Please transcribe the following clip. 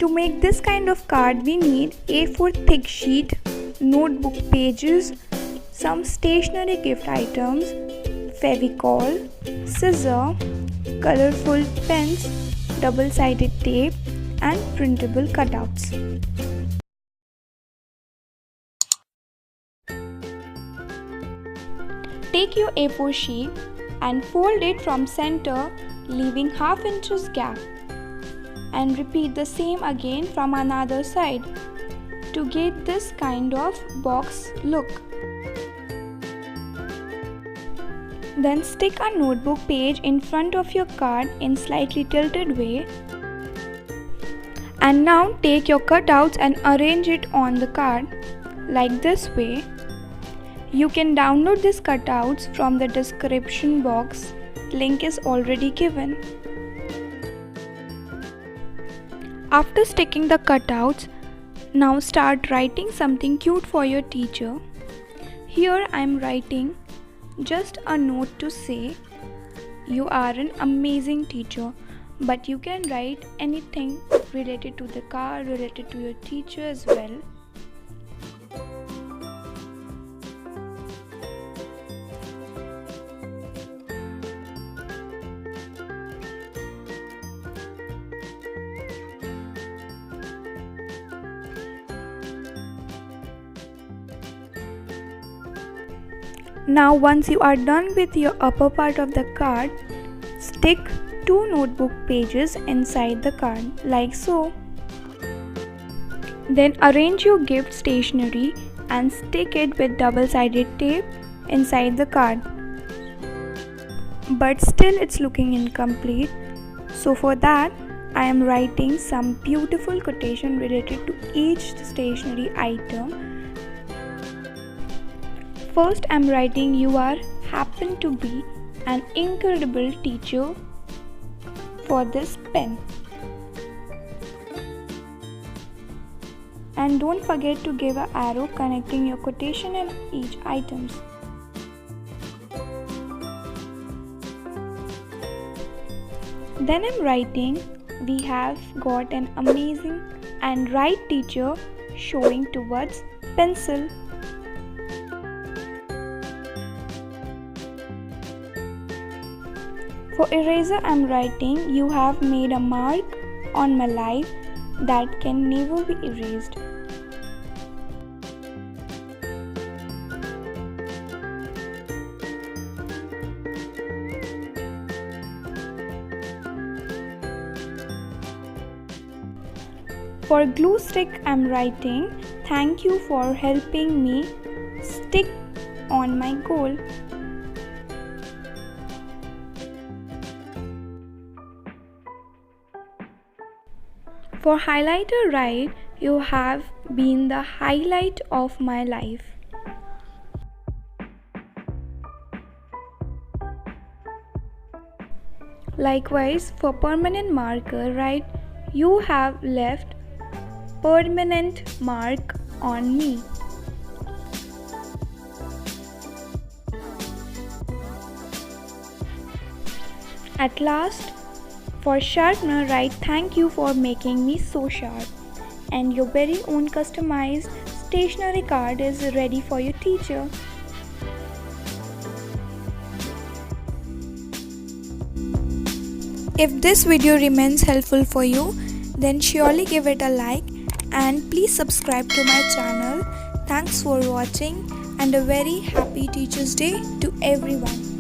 To make this kind of card, we need A4 thick sheet, notebook pages, some stationery gift items, Fevicol, scissor, colorful pens, double-sided tape and printable cutouts. Take your A4 sheet and fold it from center, leaving half inches gap, and repeat the same again from another side to get this kind of box look. Then stick a notebook page in front of your card in slightly tilted way. And now take your cutouts and arrange it on the card like this way. You can download these cutouts from the description box. Link is already given. After sticking the cutouts, now start writing something cute for your teacher. Here I am writing just a note to say, "You are an amazing teacher," but you can write anything related to the card, related to your teacher as well. Now once you are done with your upper part of the card, stick 2 notebook pages inside the card like so. Then arrange your gift stationery and stick it with double-sided tape inside the card. But still it's looking incomplete. So for that, I am writing some beautiful quotation related to each stationery item. First, I am writing, "You are happen to be an incredible teacher for this pen." And don't forget to give an arrow connecting your quotation and each items. Then I'm writing, "We have got an amazing and right teacher," showing towards pencil. For eraser, I'm writing, "You have made a mark on my life that can never be erased." For glue stick, I'm writing, "Thank you for helping me stick on my goal." For highlighter, write, "You have been the highlight of my life." Likewise, for permanent marker, write, "You have left permanent mark on me." At last, for sharpener, write, "Thank you for making me so sharp." And your very own customized stationery card is ready for your teacher. If this video remains helpful for you, then surely give it a like and please subscribe to my channel. Thanks for watching and a very happy Teachers' Day to everyone.